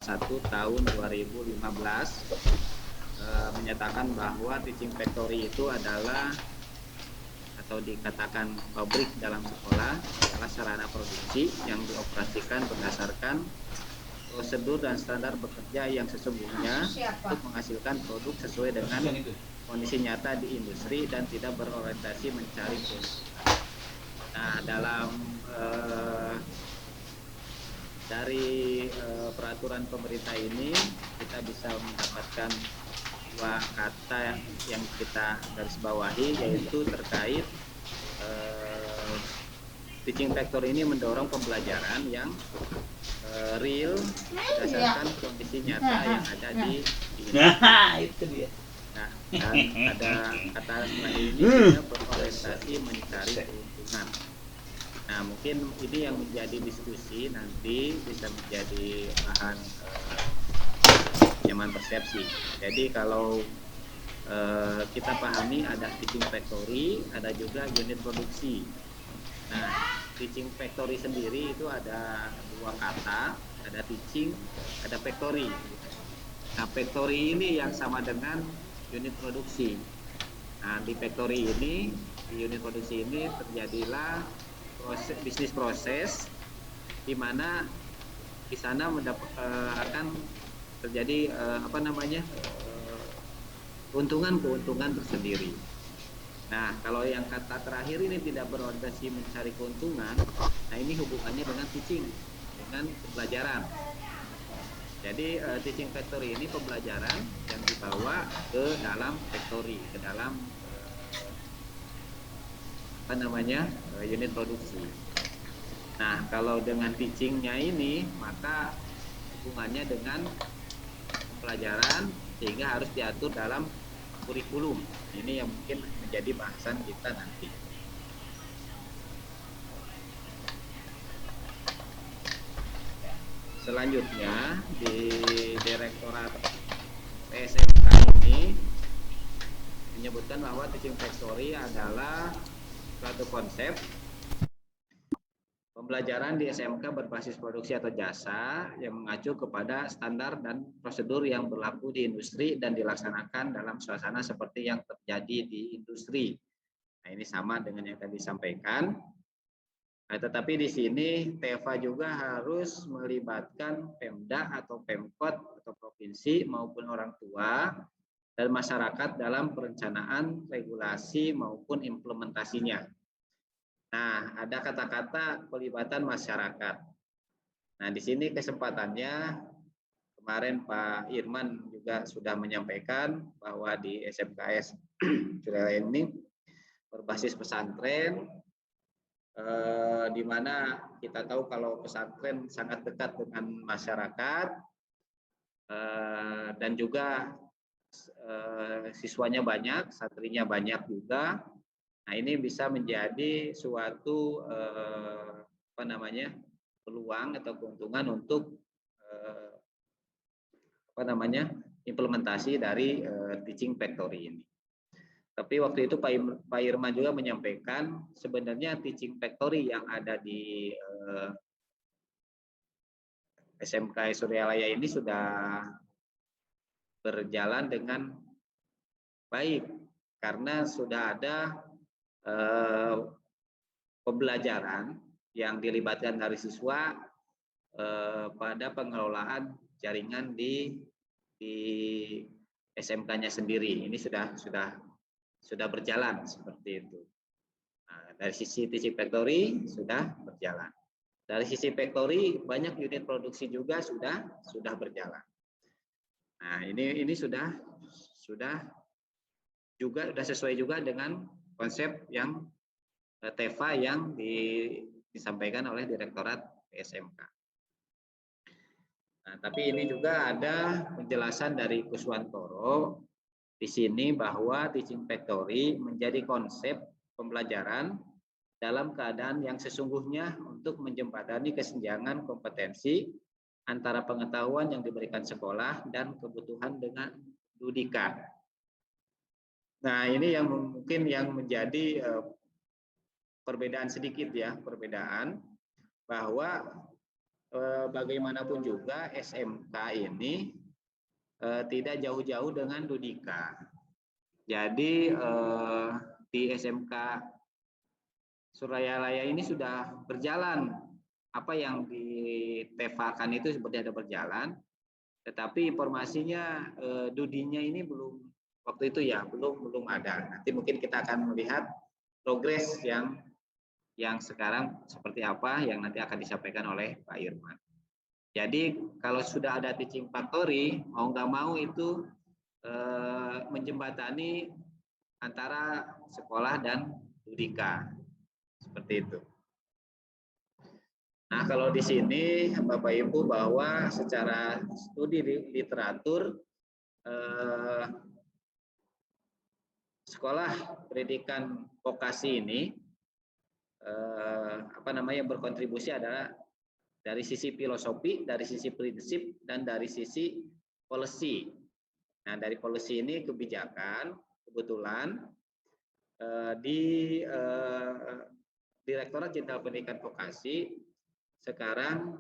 1 tahun 2015 menyatakan bahwa teaching factory itu adalah atau dikatakan pabrik dalam sekolah adalah sarana produksi yang dioperasikan berdasarkan prosedur dan standar bekerja yang sesungguhnya untuk menghasilkan produk sesuai dengan kondisi nyata di industri dan tidak berorientasi mencari keuntungan. Nah, dalam dari peraturan pemerintah ini kita bisa mendapatkan dua kata yang kita garis bawahi, yaitu terkait teaching factory ini mendorong pembelajaran yang real berdasarkan kondisi nyata yang ada di itu dia. Nah, dan ada kata lain ini juga berorientasi mencari keuntungan. Nah, mungkin ini yang menjadi diskusi nanti bisa menjadi bahan nyaman persepsi. Jadi kalau kita pahami ada teaching factory, ada juga unit produksi. Nah, teaching factory sendiri itu ada dua kata, ada teaching, ada factory. Nah, factory ini yang sama dengan unit produksi. Nah, di factory ini, di unit produksi ini terjadilah bisnis proses di mana di sana akan terjadi keuntungan tersendiri. Nah, kalau yang kata terakhir ini tidak berorientasi mencari keuntungan, nah ini hubungannya dengan teaching, dengan pembelajaran. Jadi teaching factory ini pembelajaran yang dibawa ke dalam factory, ke dalam unit produksi. Nah, kalau dengan teachingnya ini, maka hubungannya dengan pelajaran sehingga harus diatur dalam kurikulum. Ini yang mungkin menjadi bahasan kita nanti. Selanjutnya di Direktorat SMK ini menyebutkan bahwa teaching factory adalah suatu konsep pembelajaran di SMK berbasis produksi atau jasa yang mengacu kepada standar dan prosedur yang berlaku di industri dan dilaksanakan dalam suasana seperti yang terjadi di industri. Nah, ini sama dengan yang tadi disampaikan. Nah, tetapi di sini TEVA juga harus melibatkan Pemda atau Pemkot atau provinsi maupun orang tua dan masyarakat dalam perencanaan, regulasi maupun implementasinya. Nah, ada kata-kata pelibatan masyarakat. Nah, di sini kesempatannya kemarin Pak Irman juga sudah menyampaikan bahwa di SMKS Cirelai ini berbasis pesantren, di mana kita tahu kalau pesantren sangat dekat dengan masyarakat dan juga siswanya banyak, santrinya banyak juga. Nah, ini bisa menjadi suatu peluang atau keuntungan untuk implementasi dari teaching factory ini. Tapi waktu itu Pak Irman juga menyampaikan sebenarnya teaching factory yang ada di SMK Suryalaya ini sudah berjalan dengan baik karena sudah ada pembelajaran yang dilibatkan dari siswa pada pengelolaan jaringan di SMK-nya sendiri. Ini sudah berjalan seperti itu. Nah, dari sisi teaching factory sudah berjalan. Dari sisi factory banyak unit produksi juga sudah berjalan. Nah, ini sudah sesuai juga dengan konsep yang TEVA yang disampaikan oleh Direktorat SMK. Nah, tapi ini juga ada penjelasan dari Kuswantoro di sini bahwa teaching factory menjadi konsep pembelajaran dalam keadaan yang sesungguhnya untuk menjembatani kesenjangan kompetensi antara pengetahuan yang diberikan sekolah dan kebutuhan dengan pendidikan. Nah, ini yang mungkin yang menjadi perbedaan sedikit ya, perbedaan bahwa bagaimanapun juga SMK ini tidak jauh-jauh dengan Dudika. Jadi di SMK Suralaya ini sudah berjalan apa yang ditefakan itu seperti ada berjalan, tetapi informasinya Dudinya ini belum waktu itu ya belum ada. Nanti mungkin kita akan melihat progres yang sekarang seperti apa yang nanti akan disampaikan oleh Pak Irman. Jadi kalau sudah ada teaching factory, mau nggak mau itu menjembatani antara sekolah dan Dudika. Seperti itu. Nah, kalau di sini Bapak Ibu bahwa secara studi literatur sekolah pendidikan vokasi ini berkontribusi adalah dari sisi filosofi, dari sisi prinsip, dan dari sisi policy. Nah, dari policy ini kebijakan kebetulan di Direktorat Jenderal Pendidikan Vokasi sekarang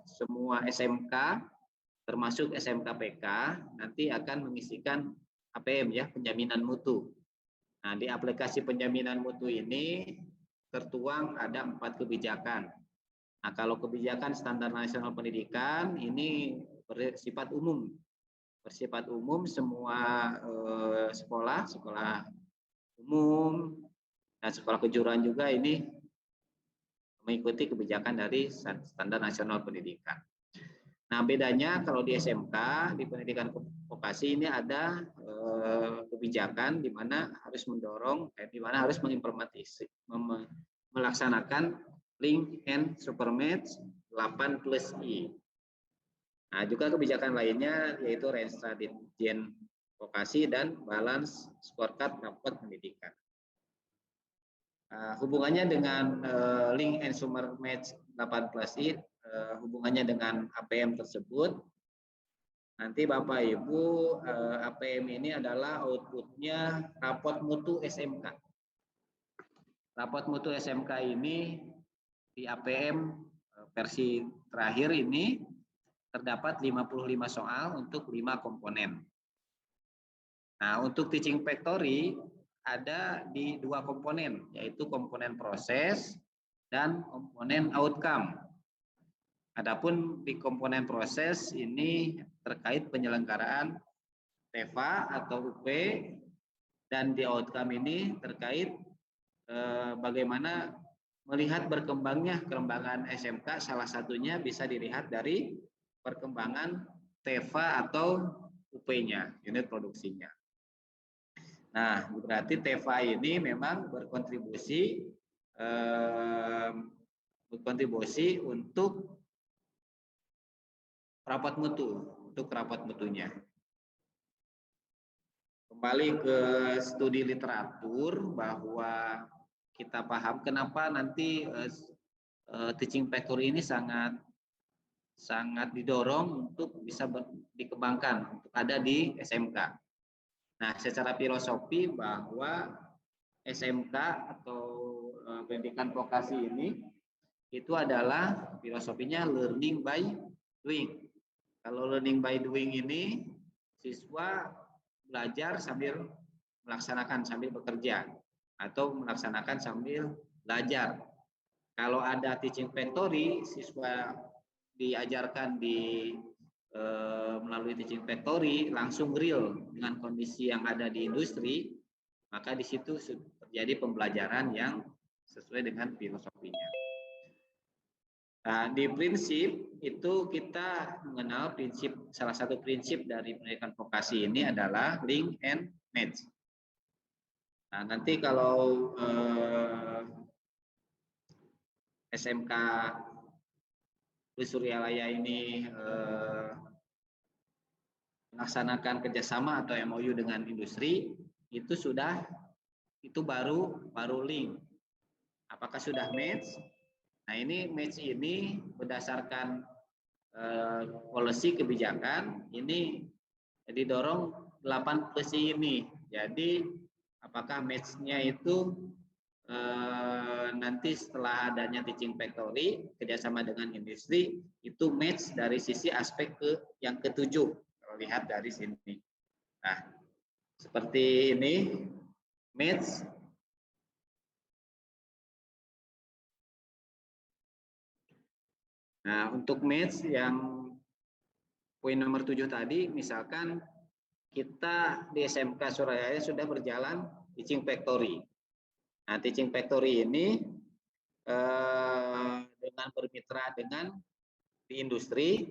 semua SMK termasuk SMK PK nanti akan mengisikan APM ya, penjaminan mutu. Nah, di aplikasi penjaminan mutu ini tertuang ada 4 kebijakan. Nah, kalau kebijakan standar nasional pendidikan ini bersifat umum. Bersifat umum semua sekolah umum dan sekolah kejuruan juga ini mengikuti kebijakan dari standar nasional pendidikan. Nah, bedanya kalau di SMK di pendidikan vokasi ini ada kebijakan di mana harus mendorong, di mana harus melaksanakan link and supermatch 8+I. Nah, juga kebijakan lainnya yaitu Renstra Ditjen Vokasi dan Balance Scorecard Rapot Pendidikan. Hubungannya dengan link and supermatch 8+I, hubungannya dengan APM tersebut. Nanti Bapak Ibu, APM ini adalah outputnya rapot mutu SMK. Rapot mutu SMK ini di APM versi terakhir ini terdapat 55 soal untuk 5 komponen. Nah, untuk teaching factory ada di 2 komponen, yaitu komponen proses dan komponen outcome. Adapun di komponen proses ini terkait penyelenggaraan TEVA atau UP, dan di outcome ini terkait bagaimana melihat perkembangan SMK, salah satunya bisa dilihat dari perkembangan TEVA atau UP-nya, unit produksinya. Nah, berarti TEVA ini memang berkontribusi untuk rapat mutunya. Kembali ke studi literatur bahwa kita paham kenapa nanti teaching factory ini sangat didorong untuk bisa dikembangkan untuk ada di SMK. Nah, secara filosofi bahwa SMK atau pendidikan vokasi ini itu adalah filosofinya learning by doing. Kalau learning by doing ini siswa belajar sambil melaksanakan, sambil bekerja atau melaksanakan sambil belajar. Kalau ada teaching factory, siswa diajarkan melalui teaching factory langsung real dengan kondisi yang ada di industri, maka di situ terjadi pembelajaran yang sesuai dengan filosofinya. Nah, di prinsip itu kita mengenal salah satu prinsip dari pendidikan vokasi ini adalah link and match. Nah, nanti kalau SMK Suryalaya ini melaksanakan kerjasama atau MOU dengan industri, itu baru link. Apakah sudah match? Nah, ini match ini berdasarkan policy kebijakan ini didorong 8+I ini. Jadi apakah match-nya itu nanti setelah adanya teaching factory kerjasama dengan industri itu match dari sisi aspek yang ketujuh. Kalau lihat dari sini, nah seperti ini match. Nah untuk match yang poin nomor 7 tadi, misalkan kita di SMK Surabaya sudah berjalan teaching factory. Nah, teaching factory ini dengan bermitra dengan di industri,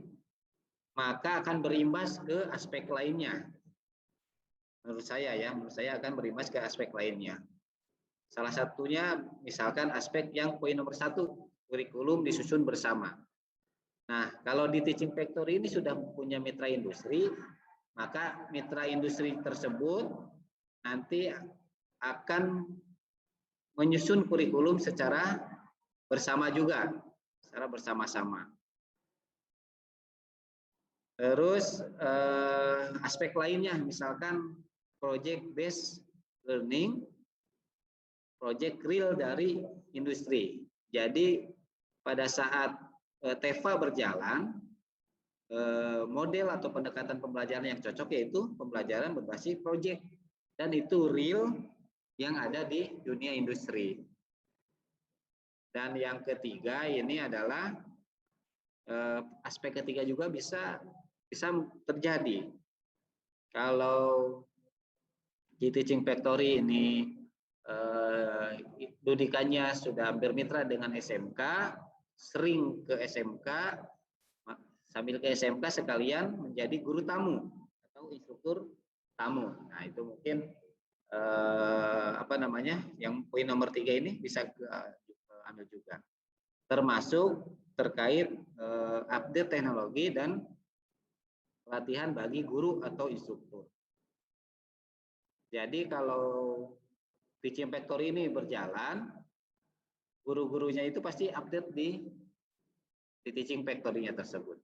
maka akan berimbas ke aspek lainnya. Menurut saya akan berimbas ke aspek lainnya. Salah satunya misalkan aspek yang poin nomor 1, kurikulum disusun bersama. Nah, kalau di teaching factory ini sudah punya mitra industri, maka mitra industri tersebut nanti akan menyusun kurikulum secara bersama juga, secara bersama-sama. Terus aspek lainnya, misalkan project based learning, project real dari industri. Jadi pada saat TEFA berjalan, model atau pendekatan pembelajaran yang cocok yaitu pembelajaran berbasis project, dan itu real yang ada di dunia industri. Dan yang ketiga ini adalah aspek ketiga juga bisa terjadi kalau di teaching factory ini dudikannya sudah bermitra dengan SMK, sering ke SMK, sambil ke SMK sekalian menjadi guru tamu atau instruktur tamu. Nah itu mungkin yang poin nomor 3 ini bisa ambil juga, termasuk terkait update teknologi dan pelatihan bagi guru atau instruktur. Jadi kalau teaching factory ini berjalan, guru-gurunya itu pasti update di teaching factory-nya tersebut.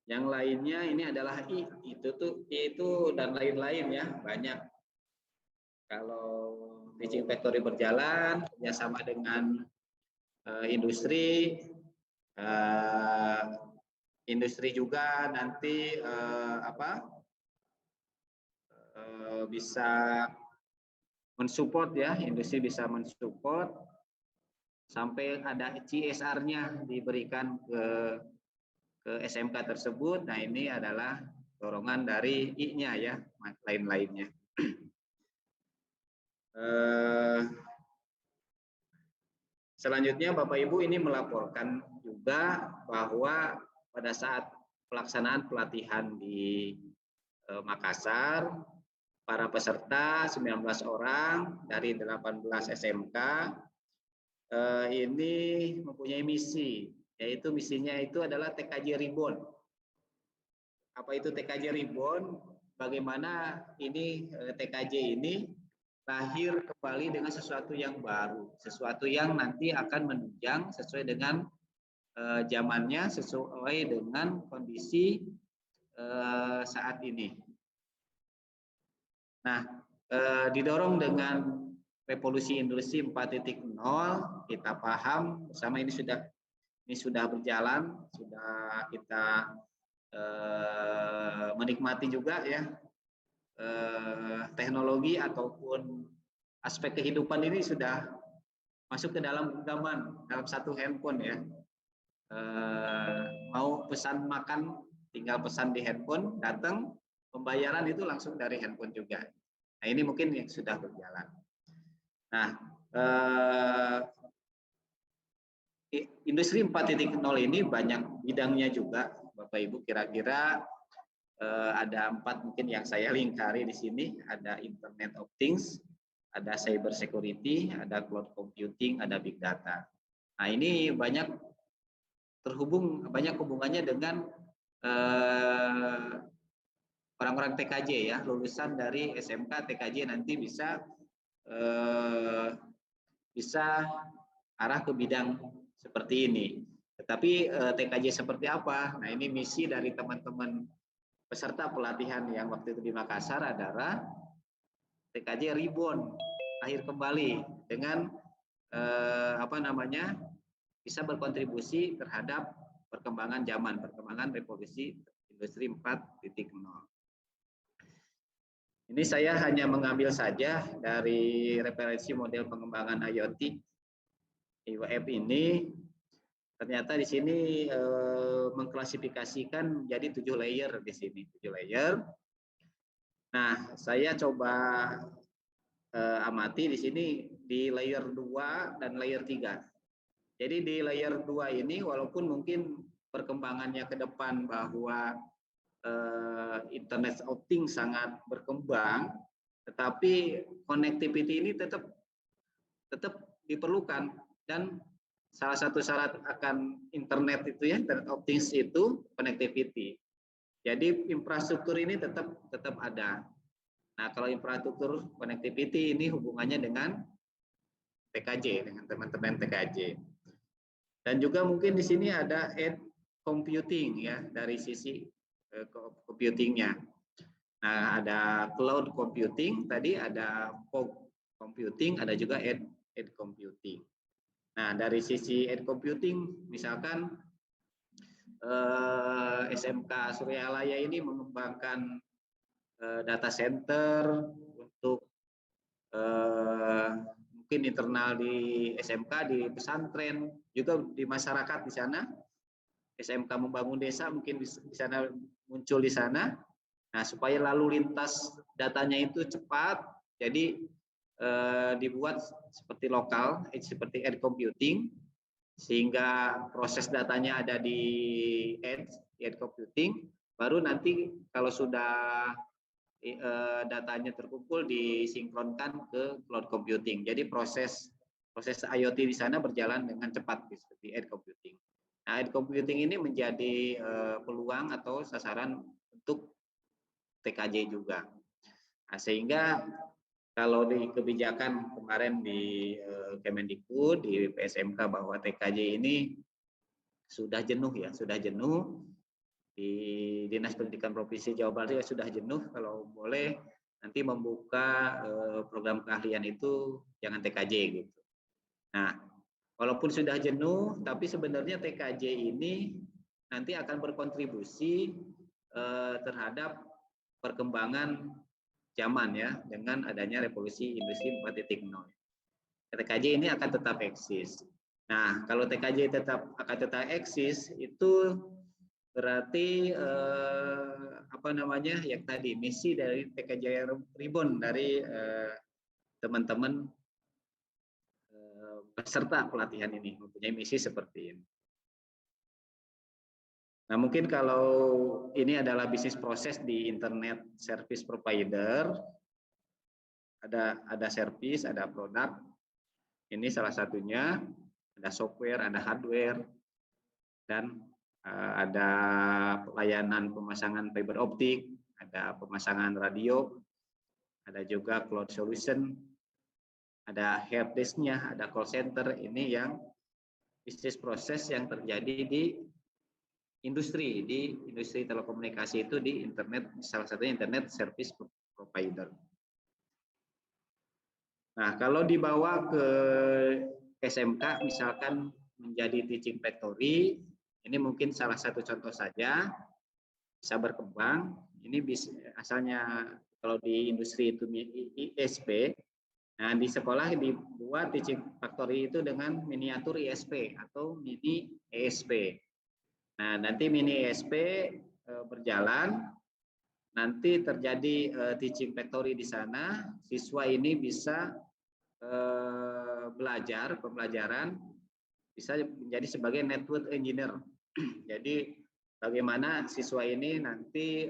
Yang lainnya ini adalah itu dan lain-lain ya, banyak. Kalau teaching factory berjalan kerjasama dengan industri, industri juga nanti bisa mensupport ya, industri bisa mensupport sampai ada CSR-nya diberikan ke SMK tersebut. Nah ini adalah dorongan dari I-nya ya, lain-lainnya. Selanjutnya Bapak Ibu ini melaporkan juga bahwa pada saat pelaksanaan pelatihan di Makassar, para peserta 19 orang dari 18 SMK ini mempunyai misi, yaitu misinya itu adalah TKJ Reborn. Apa itu TKJ Reborn? Bagaimana ini TKJ ini lahir kembali dengan sesuatu yang baru, sesuatu yang nanti akan menunjang sesuai dengan zamannya, sesuai dengan kondisi saat ini. Nah, didorong dengan revolusi industri 4.0, kita paham bersama ini sudah berjalan, sudah kita menikmati juga ya. Teknologi ataupun aspek kehidupan ini sudah masuk ke dalam genggaman, dalam satu handphone ya. Mau pesan makan tinggal pesan di handphone, datang, pembayaran itu langsung dari handphone juga. Nah ini mungkin yang sudah berjalan. Nah industri 4.0 ini banyak bidangnya juga Bapak Ibu, kira-kira ada 4 mungkin yang saya lingkari di sini. Ada Internet of Things, ada cyber security, ada cloud computing, ada big data. Nah ini banyak hubungannya dengan orang-orang TKJ ya, lulusan dari SMK TKJ nanti bisa arah ke bidang seperti ini. Tetapi TKJ seperti apa? Nah ini misi dari teman-teman peserta pelatihan yang waktu itu di Makassar adalah TKJ reborn, lahir kembali dengan bisa berkontribusi terhadap perkembangan zaman, perkembangan revolusi industri 4.0. Ini saya hanya mengambil saja dari referensi model pengembangan IoT IWF ini. Ternyata di sini mengklasifikasikan jadi 7 layer di sini, 7 layer. Nah, saya coba amati di sini di layer 2 dan layer 3. Jadi di layer 2 ini walaupun mungkin perkembangannya ke depan bahwa Internet of Things sangat berkembang, tetapi connectivity ini tetap diperlukan, dan salah satu syarat akan internet itu ya, Internet of Things itu connectivity. Jadi infrastruktur ini tetap ada. Nah, kalau infrastruktur connectivity ini hubungannya dengan TKJ, dengan teman-teman TKJ. Dan juga mungkin di sini ada edge computing ya, dari sisi computingnya. Nah, ada cloud computing, tadi ada fog computing, ada juga edge computing. Nah, dari sisi edge computing, misalkan SMK Suryalaya ini mengembangkan data center untuk mungkin internal di SMK, di pesantren, juga di masyarakat di sana. SMK membangun desa mungkin di sana, muncul di sana. Nah, supaya lalu lintas datanya itu cepat, jadi dibuat seperti lokal, seperti edge computing, sehingga proses datanya ada di edge computing, baru nanti kalau sudah datanya terkumpul disinkronkan ke cloud computing. Jadi proses IoT di sana berjalan dengan cepat seperti edge computing. Nah, edge computing ini menjadi peluang atau sasaran untuk TKJ juga. Nah, sehingga kalau di kebijakan kemarin di Kemendikbud, di PSMK, bahwa TKJ ini sudah jenuh ya, sudah jenuh. Di Dinas Pendidikan Provinsi Jawa Barat sudah jenuh, kalau boleh nanti membuka program keahlian itu jangan TKJ gitu. Nah, walaupun sudah jenuh, tapi sebenarnya TKJ ini nanti akan berkontribusi terhadap perkembangan zaman ya, dengan adanya revolusi industri 4.0. TKJ ini akan tetap eksis. Nah, kalau TKJ akan tetap eksis, itu berarti yang tadi misi dari TKJ Reborn, dari teman-teman peserta pelatihan ini mempunyai misi seperti ini. Nah, mungkin kalau ini adalah bisnis proses di internet service provider, ada service, ada produk. Ini salah satunya, ada software, ada hardware, dan ada pelayanan pemasangan fiber optik, ada pemasangan radio, ada juga cloud solution, ada helpdesk-nya, ada call center. Ini yang bisnis proses yang terjadi di industri telekomunikasi itu, di internet, salah satunya internet service provider. Nah, kalau dibawa ke SMK, misalkan menjadi teaching factory, ini mungkin salah satu contoh saja, bisa berkembang. Ini asalnya kalau di industri itu ISP. Nah, di sekolah dibuat teaching factory itu dengan miniatur ISP atau mini ESP. Nah, nanti mini ESP berjalan, nanti terjadi teaching factory di sana. Siswa ini bisa pembelajaran bisa menjadi sebagai network engineer. Jadi bagaimana siswa ini nanti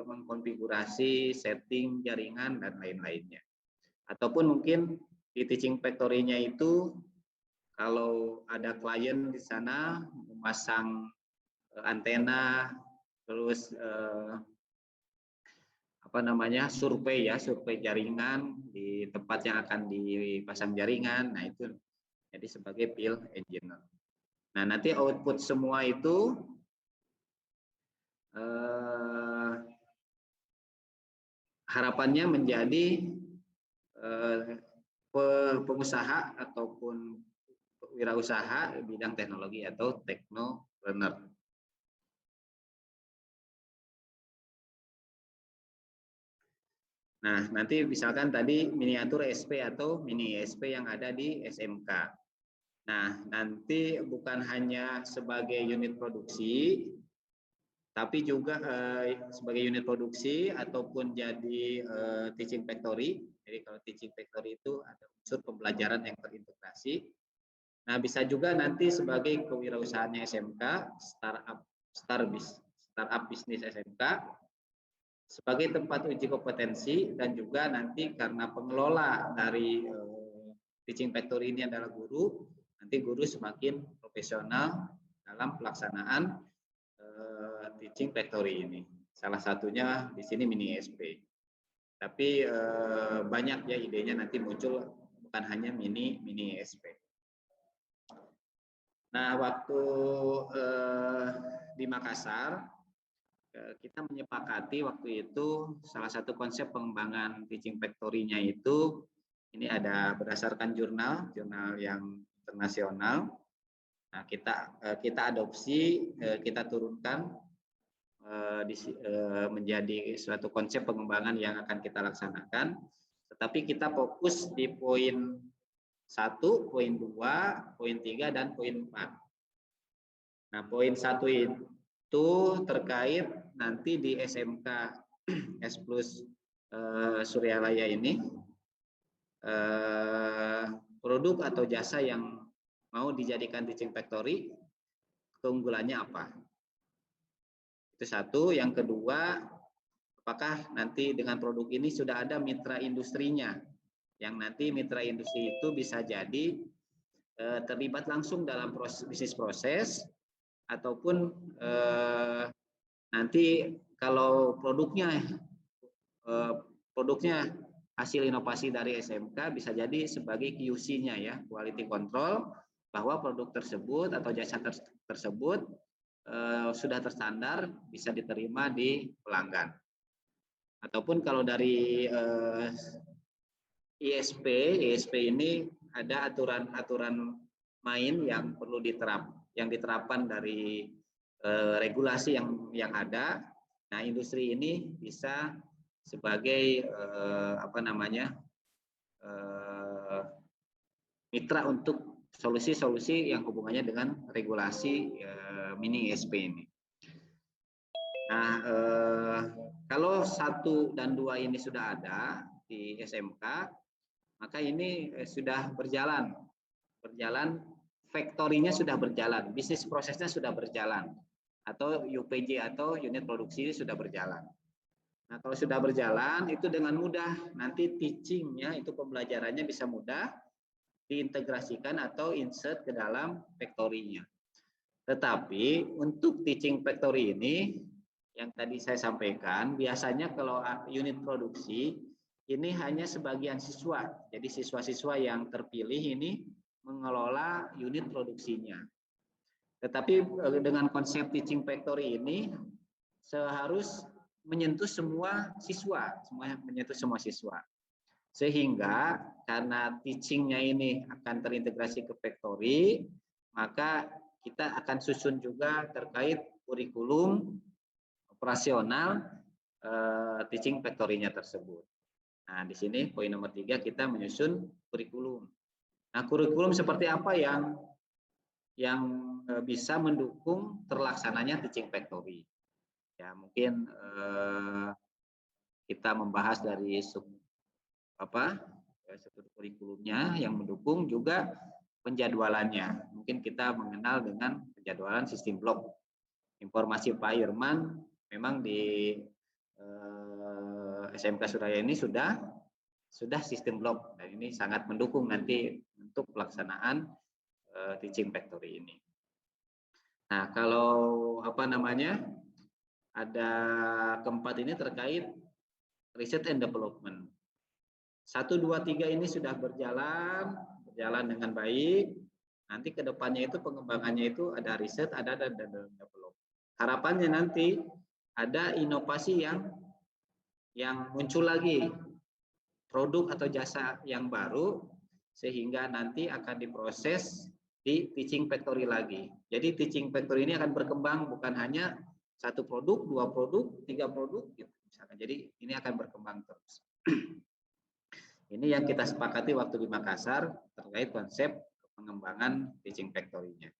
mengkonfigurasi, setting jaringan, dan lain-lainnya. Ataupun mungkin di teaching factory-nya itu, kalau ada klien di sana memasang antena, terus survei jaringan di tempat yang akan dipasang jaringan. Nah, itu jadi sebagai field engineer. Nah, nanti output semua itu harapannya menjadi pengusaha ataupun wirausaha bidang teknologi atau teknopreneur. Nah, nanti misalkan tadi miniatur SP atau mini SP yang ada di SMK. Nah, nanti bukan hanya sebagai unit produksi, tapi juga sebagai unit produksi ataupun jadi teaching factory. Jadi kalau teaching factory itu ada unsur pembelajaran yang terintegrasi. Nah, bisa juga nanti sebagai kewirausahaannya SMK, startup bisnis SMK, sebagai tempat uji kompetensi, dan juga nanti karena pengelola dari teaching factory ini adalah guru, nanti guru semakin profesional dalam pelaksanaan teaching factory ini. Salah satunya di sini mini SP. Tapi banyak ya idenya nanti muncul, bukan hanya mini SP. Nah, waktu di Makassar kita menyepakati waktu itu salah satu konsep pengembangan teaching factory-nya itu ini ada berdasarkan jurnal yang internasional. Nah, kita adopsi, kita turunkan menjadi suatu konsep pengembangan yang akan kita laksanakan. Tetapi kita fokus di poin 1, poin 2, poin 3, dan poin 4. Nah, poin 1 itu terkait nanti di SMK S Plus Suryalaya ini produk atau jasa yang mau dijadikan teaching factory, keunggulannya apa? Itu satu. Yang kedua, apakah nanti dengan produk ini sudah ada mitra industrinya, yang nanti mitra industri itu bisa jadi terlibat langsung dalam bisnis proses, ataupun nanti kalau produknya hasil inovasi dari SMK bisa jadi sebagai QC-nya ya, quality control, bahwa produk tersebut atau jasa tersebut sudah terstandar, bisa diterima di pelanggan. Ataupun kalau dari ISP ini ada aturan-aturan main yang perlu diterapkan dari regulasi yang ada. Nah, industri ini bisa sebagai mitra untuk solusi-solusi yang hubungannya dengan regulasi mini ISP ini. Nah, kalau 1 dan 2 ini sudah ada di SMK, maka ini sudah berjalan, factory-nya sudah berjalan, bisnis prosesnya sudah berjalan, atau UPJ atau unit produksi sudah berjalan. Nah, kalau sudah berjalan itu dengan mudah nanti teaching-nya itu pembelajarannya bisa mudah diintegrasikan atau insert ke dalam factory-nya. Tetapi untuk teaching factory ini yang tadi saya sampaikan, biasanya kalau unit produksi ini hanya sebagian siswa. Jadi siswa-siswa yang terpilih ini mengelola unit produksinya. Tetapi dengan konsep teaching factory ini seharus menyentuh semua siswa, Sehingga karena teaching-nya ini akan terintegrasi ke factory, maka kita akan susun juga terkait kurikulum operasional teaching factory-nya tersebut. Nah, di sini poin nomor 3 kita menyusun kurikulum. Nah, kurikulum seperti apa yang bisa mendukung terlaksananya teaching factory? Ya, mungkin kita membahas dari struktur kurikulumnya yang mendukung, juga penjadwalannya. Mungkin kita mengenal dengan penjadwalan sistem blok. Informasi Pak Irman memang di SMK Suraya ini sudah sistem blok, dan ini sangat mendukung nanti untuk pelaksanaan teaching factory ini. Nah, kalau ada keempat ini terkait research and development. 1, 2, 3 ini sudah berjalan dengan baik. Nanti ke depannya itu pengembangannya itu ada riset, ada dan develop. Harapannya nanti ada inovasi yang muncul lagi. produk atau jasa yang baru sehingga nanti akan diproses di teaching factory lagi. Jadi teaching factory ini akan berkembang bukan hanya satu produk, dua produk, tiga produk gitu misalkan. Jadi ini akan berkembang terus. Ini yang kita sepakati waktu di Makassar terkait konsep pengembangan teaching factory-nya.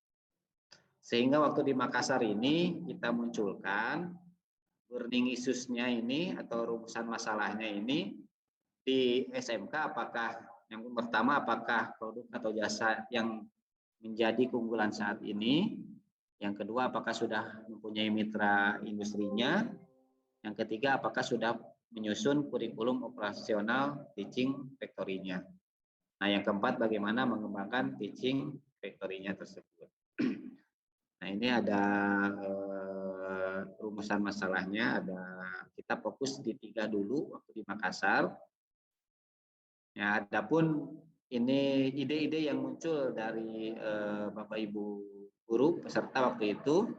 Sehingga waktu di Makassar ini kita munculkan burning issues-nya ini atau rumusan masalahnya ini di SMK. Apakah yang pertama, apakah produk atau jasa yang menjadi keunggulan saat ini? Yang kedua, apakah sudah mempunyai mitra industrinya? Yang ketiga, apakah sudah menyusun kurikulum operasional teaching factory-nya? Nah, yang keempat, bagaimana mengembangkan teaching factory-nya tersebut? Nah, ini ada rumusan masalahnya. Kita fokus di 3 dulu waktu di Makassar. Ya, adapun ini ide-ide yang muncul dari Bapak Ibu guru peserta waktu itu,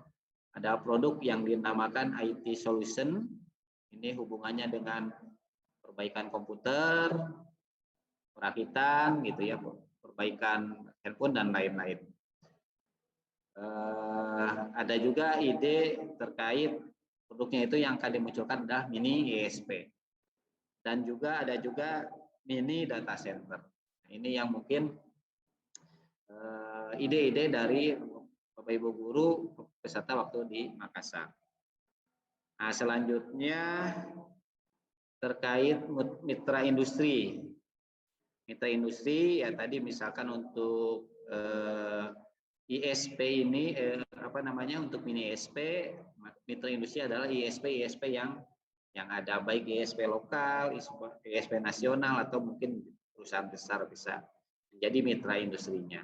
ada produk yang dinamakan IT Solution. Ini hubungannya dengan perbaikan komputer, perakitan gitu ya, perbaikan handphone dan lain-lain. Ada juga ide terkait produknya itu yang akan dimunculkan adalah mini ISP. Dan juga ada juga mini data center. Ini yang mungkin ide-ide dari Bapak Ibu guru peserta waktu di Makassar. Nah, selanjutnya terkait mitra industri. Mitra industri ya tadi misalkan untuk ISP ini apa namanya, untuk mini ISP, mitra industri adalah ISP yang ada, baik ISP lokal, ISP nasional, atau mungkin perusahaan besar bisa menjadi mitra industrinya.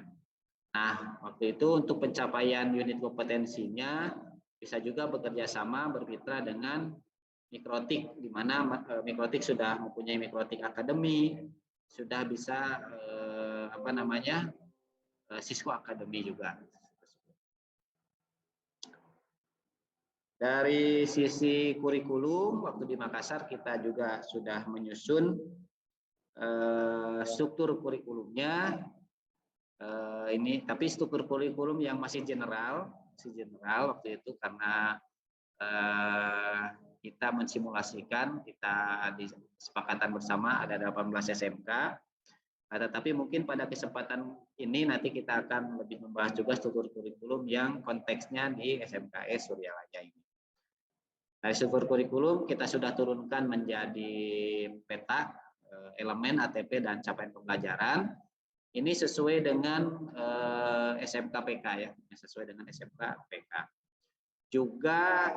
Nah, waktu itu untuk pencapaian unit kompetensinya bisa juga bekerja sama bermitra dengan Mikrotik, di mana Mikrotik sudah mempunyai Mikrotik Akademi, sudah bisa apa namanya, siswa akademi juga. Dari sisi kurikulum, waktu di Makassar kita juga sudah menyusun struktur kurikulumnya. Ini tapi struktur kurikulum yang masih general waktu itu, karena kita mensimulasikan, kita di kesepakatan bersama ada 18 SMK. Tetapi mungkin pada kesempatan ini nanti kita akan lebih membahas juga struktur kurikulum yang konteksnya di SMKS Suryalaya ini. Dari struktur kurikulum kita sudah turunkan menjadi peta elemen ATP dan capaian pembelajaran. Ini sesuai dengan SMK PK ya, sesuai dengan SMK PK. Juga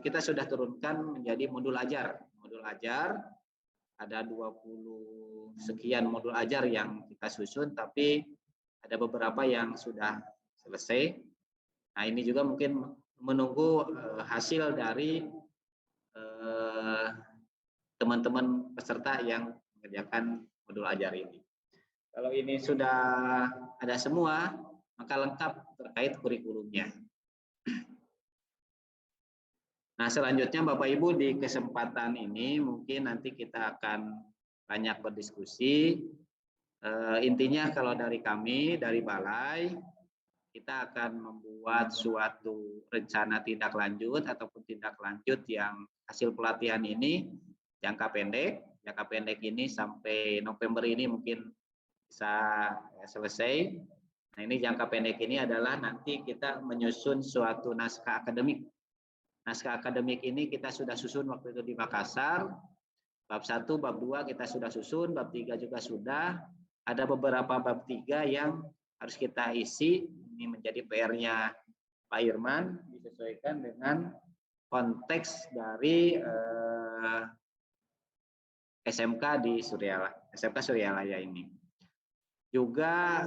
kita sudah turunkan menjadi modul ajar. Modul ajar ada 20 sekian modul ajar yang kita susun, tapi ada beberapa yang sudah selesai. Nah, ini juga mungkin menunggu hasil dari teman-teman peserta yang mengerjakan modul ajar ini. Kalau ini sudah ada semua, maka lengkap terkait kurikulumnya. Nah, selanjutnya Bapak Ibu, di kesempatan ini mungkin nanti kita akan banyak berdiskusi. Intinya kalau dari kami, dari Balai, kita akan membuat suatu rencana tindak lanjut ataupun tindak lanjut yang hasil pelatihan ini jangka pendek. Jangka pendek ini sampai November ini mungkin bisa selesai. Nah, ini jangka pendek ini adalah nanti kita menyusun suatu naskah akademik. Naskah akademik ini kita sudah susun waktu itu di Makassar. Bab 1, bab 2 kita sudah susun, bab 3 juga sudah. Ada beberapa bab 3 yang harus kita isi. Ini menjadi PR-nya Pak Irman, disesuaikan dengan konteks dari SMK di Suryalaya, SMK Suryalaya ini. Juga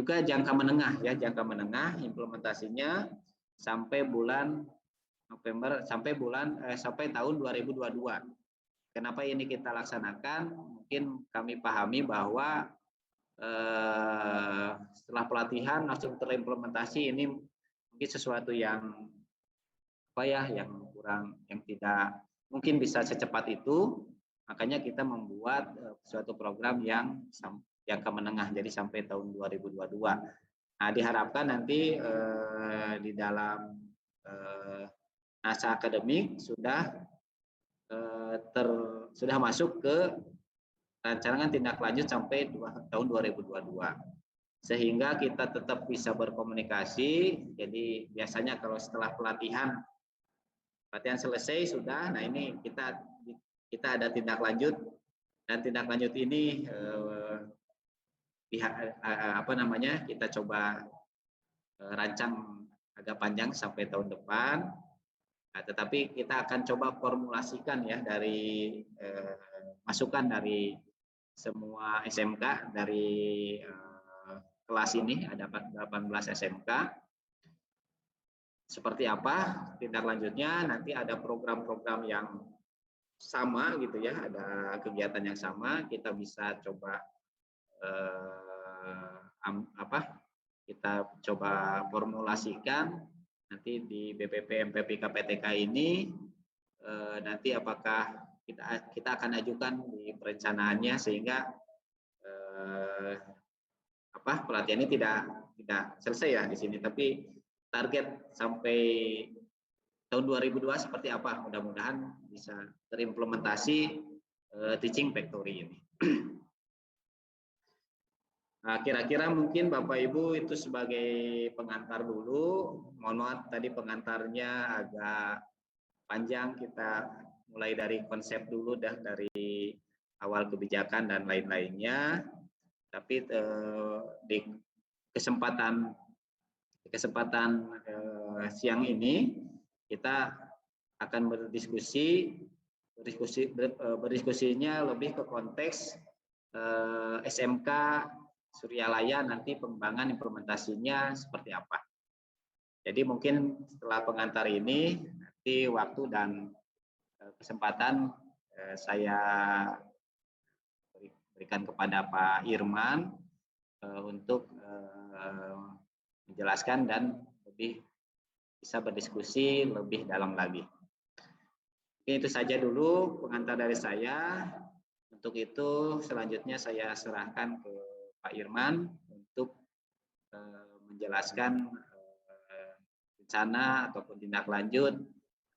jangka menengah ya, jangka menengah implementasinya sampai bulan November, sampai tahun 2022. Kenapa ini kita laksanakan? Mungkin kami pahami bahwa setelah pelatihan langsung terimplementasi ini mungkin sesuatu yang apa ya, yang kurang, yang tidak mungkin bisa secepat itu, makanya kita membuat suatu program yang jangka menengah, jadi sampai tahun 2022. Nah, diharapkan nanti di dalam naskah akademik sudah masuk ke rancangan tindak lanjut sampai tahun 2022. Sehingga kita tetap bisa berkomunikasi. Jadi biasanya kalau setelah pelatihan selesai sudah, nah ini kita ada tindak lanjut, dan tindak lanjut ini kita coba rancang agak panjang sampai tahun depan. Nah, tetapi kita akan coba formulasikan ya dari masukan dari semua SMK dari kelas ini, ada 18 SMK. Seperti apa tindak lanjutnya, nanti ada program-program yang sama gitu ya, ada kegiatan yang sama, kita bisa coba kita coba formulasikan nanti di BPP MPPK PTK ini, nanti apakah kita akan ajukan di perencanaannya, sehingga pelatihan ini tidak selesai ya di sini, tapi target sampai tahun 2002 seperti apa, mudah-mudahan bisa terimplementasi teaching factory ini. Nah, kira-kira mungkin Bapak Ibu itu sebagai pengantar dulu. Mohon maaf tadi pengantarnya agak panjang, kita mulai dari konsep dulu dari awal kebijakan dan lain-lainnya. Tapi di kesempatan siang ini kita akan berdiskusinya lebih ke konteks SMK Suryalaya, nanti pengembangan implementasinya seperti apa. Jadi mungkin setelah pengantar ini, nanti waktu dan kesempatan saya berikan kepada Pak Irman untuk menjelaskan dan lebih bisa berdiskusi lebih dalam lagi. Oke, itu saja dulu pengantar dari saya. Untuk itu selanjutnya saya serahkan ke Pak Irman untuk menjelaskan rencana ataupun tindak lanjut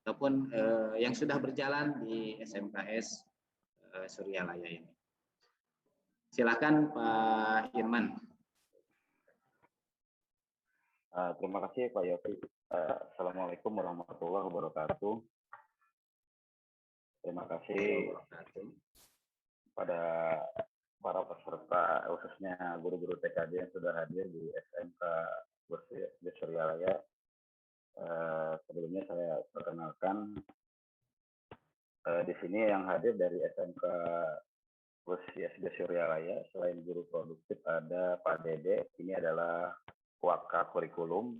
ataupun yang sudah berjalan di SMKS Suryalaya ini. Silakan Pak Irman. Terima kasih Pak Yofi. Assalamualaikum warahmatullahi wabarakatuh. Terima kasih pada para peserta, khususnya guru-guru TKJ yang sudah hadir di SMK Suryalaya. Sebelumnya saya perkenalkan, di sini yang hadir dari SMK Suryalaya, selain guru produktif ada Pak Dede, ini adalah Waka kurikulum.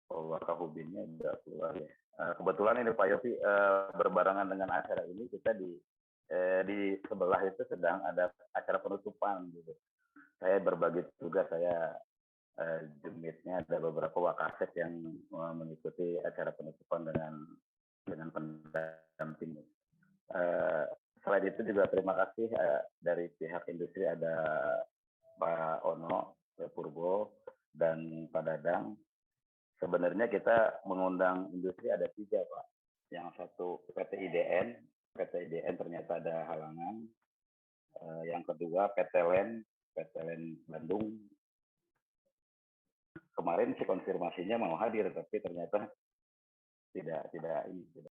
Waka hubinnya sudah keluar ya. Kebetulan ini Pak Yofi, berbarengan dengan acara ini kita di sebelah itu sedang ada acara penutupan gitu. Saya berbagi tugas, saya jumitnya ada beberapa wakaset yang mengikuti acara penutupan dengan pendamping. Selain itu juga terima kasih dari pihak industri ada Pak Ono, Pak Purbo, dan Pak Dadang. Sebenarnya kita mengundang industri ada 3, Pak. Yang satu PT IDN ternyata ada halangan. Yang kedua PT LEN Bandung. Kemarin si konfirmasinya mau hadir, tapi ternyata tidak